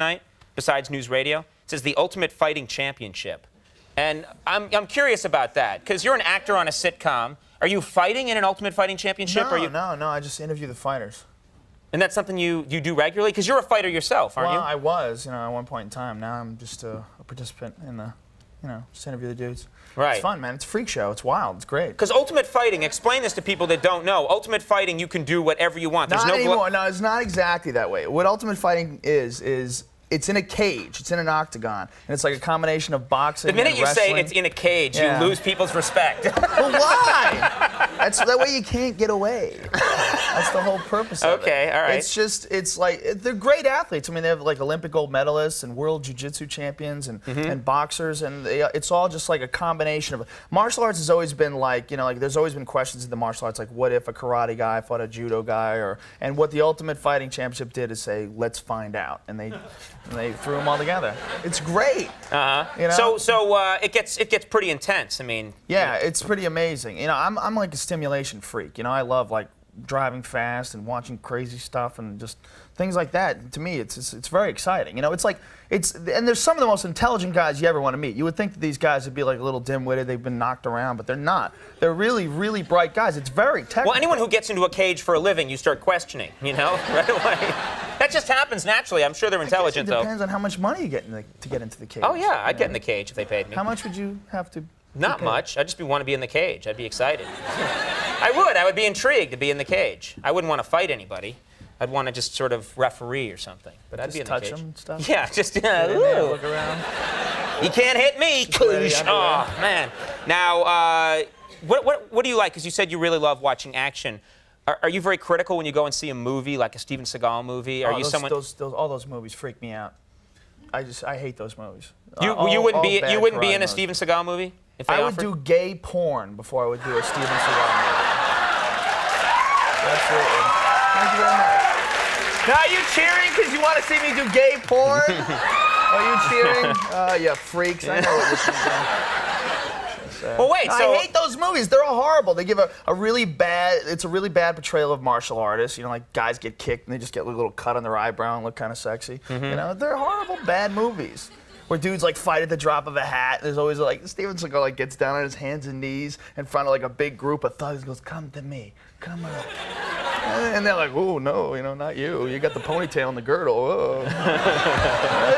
night, besides news radio. It says the Ultimate Fighting Championship. And I'm curious about that, because you're an actor on a sitcom. Are you fighting in an Ultimate Fighting Championship? No, I just interview the fighters. And that's something you do regularly? Because you're a fighter yourself, aren't you? Well, I was, at one point in time. Now I'm just a participant in the, just interview the dudes. Right. It's fun, man. It's a freak show. It's wild. It's great. Because Ultimate Fighting, explain this to people that don't know. Ultimate Fighting, you can do whatever you want. There's not anymore. No, it's not exactly that way. What Ultimate Fighting is it's in a cage. It's in an octagon. And it's like a combination of boxing and wrestling. The minute you say it's in a cage, you lose people's respect. Well, why? That way you can't get away. That's the whole purpose of it. Okay, all right. It's like, they're great athletes. I mean, they have like Olympic gold medalists and world jiu-jitsu champions and boxers. And it's all just like a combination of, martial arts has always been like, there's always been questions in the martial arts, like what if a karate guy fought a judo guy? And what the Ultimate Fighting Championship did is say, let's find out. And they threw them all together. It's great. So it gets pretty intense. I mean, yeah, it's pretty amazing. I'm like a stimulation freak. I love like driving fast and watching crazy stuff and just things like that. To me, it's very exciting. And there's some of the most intelligent guys you ever want to meet. You would think that these guys would be like a little dim-witted, they've been knocked around, but they're not. They're really, really bright guys. It's very technical. Well, anyone who gets into a cage for a living, you start questioning, right away. That just happens naturally. I'm sure they're intelligent, though. It depends on how much money you get to get into the cage. Oh, yeah, I'd get in the cage if they paid me. How much would you have to? Not much. I'd just want to be in the cage. I'd be excited. I would be intrigued to be in the cage. I wouldn't want to fight anybody. I'd want to just sort of referee or something. But I'd be in the cage. Just touch them and stuff? Yeah, just look around. You can't hit me. Oh, man. Now, what do you like? Because you said you really love watching action. Are you very critical when you go and see a movie, like a Steven Seagal movie? Are you someone? All those movies freak me out. I hate those movies. You wouldn't be in a Steven Seagal movie? I would do gay porn before I would do a Steven Seagal movie. Absolutely. Thank you very much. Now, are you cheering because you want to see me do gay porn? Are you cheering? You freaks. I know what you're thinking. Well, wait, I hate those movies. They're all horrible. They give a really bad, it's a really bad portrayal of martial artists. Like guys get kicked and they just get a little cut on their eyebrow and look kind of sexy. They're horrible, bad movies. Where dudes like fight at the drop of a hat. There's always like, Steven Seagal like gets down on his hands and knees in front of like a big group of thugs and goes, come to me, come on. And they're like, oh no, not you. You got the ponytail and the girdle. Oh.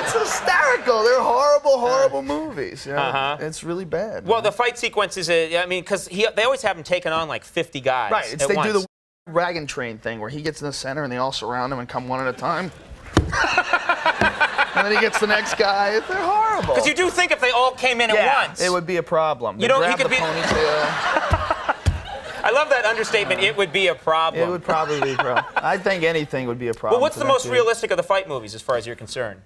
It's hysterical. They're horrible, horrible movies. It's really bad. Well, the fight sequences, because they always have him taking on like 50 guys. Right, they do the wagon train thing where he gets in the center and they all surround him and come one at a time. And then he gets the next guy. They're horrible. Because you do think if they all came in at once, it would be a problem. He could be. I love that understatement. It would be a problem. It would probably be a problem. I think anything would be a problem. Well, what's the most realistic of the fight movies, as far as you're concerned?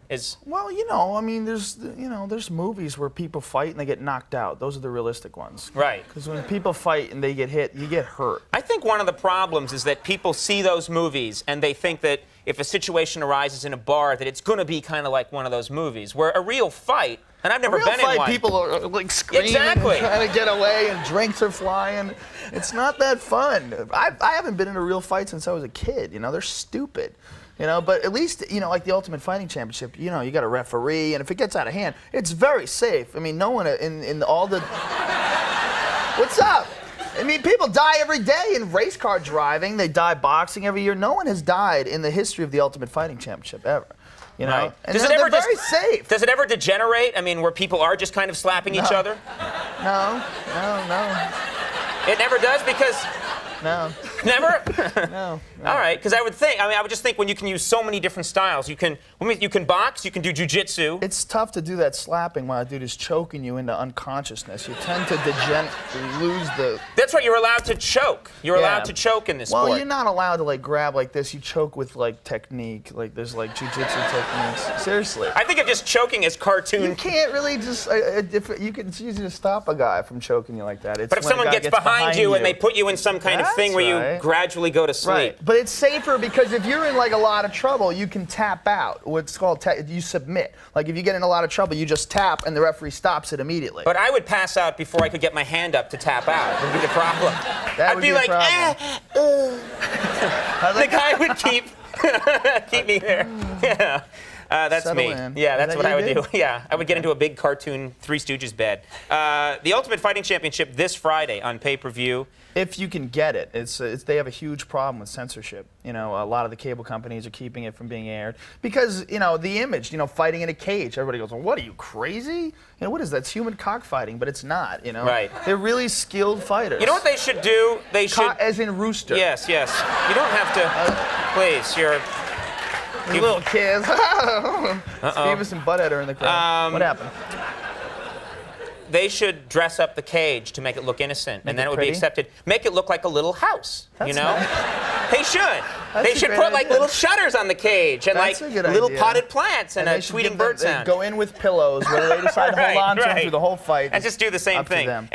Well, there's movies where people fight and they get knocked out. Those are the realistic ones. Right. Because when people fight and they get hit, you get hurt. I think one of the problems is that people see those movies and they think that if a situation arises in a bar, that it's going to be kind of like one of those movies, where a real fight. And I've never been in one. People are like screaming and trying to get away, and drinks are flying. It's not that fun. I haven't been in a real fight since I was a kid. They're stupid. But at least, like the Ultimate Fighting Championship, you got a referee, and if it gets out of hand, it's very safe. I mean, no one in all the... What's up? I mean, people die every day in race car driving. They die boxing every year. No one has died in the history of the Ultimate Fighting Championship ever. Right. And they're very safe. Does it ever degenerate? I mean, where people are just kind of slapping each other? No. It never does because... No. Never? No. All right, because I would just think when you can use so many different styles, you can box, you can do jiu-jitsu. It's tough to do that slapping while a dude is choking you into unconsciousness. You tend to lose the... That's right, you're allowed to choke. You're allowed to choke in this sport. Well, you're not allowed to like grab like this. You choke with like technique. Like there's like jiu-jitsu techniques. Seriously. I think of just choking as cartoon. You can't really just... it's easy to stop a guy from choking you like that. But if someone gets behind you and they put you in some kind of thing where you gradually go to sleep. Right. But it's safer because if you're in like a lot of trouble, you can tap out. What's called you submit. Like if you get in a lot of trouble, you just tap and the referee stops it immediately. But I would pass out before I could get my hand up to tap out. Would be the problem. I'd be like, the guy would keep me there. Yeah. That's Settle me. in. Yeah, Is that's that what I you, would dude? do. Yeah, I would get into a big cartoon Three Stooges bed. The Ultimate Fighting Championship this Friday on pay-per-view. If you can get it, they have a huge problem with censorship. You know, a lot of the cable companies are keeping it from being aired because, you know, the image, you know, fighting in a cage. Everybody goes, well, what are you, crazy? You know, what is that? It's human cockfighting, but it's not, you know? Right. They're really skilled fighters. You know what they should do? They should... As in rooster. Yes, yes. You don't have to... Please, you're... You little kids. Beavis and Butthead are in the crowd. What happened? They should dress up the cage to make it look innocent, and then it would be pretty? accepted. Make it look like a little house, you That's know? nice. They should. That's They a should great put like idea. little shutters on the cage and That's like a good little idea. potted plants and they a should tweeting give them- bird sound. Go in with pillows where they decide to hold on to them through the whole fight. And just do the same Up to thing. them.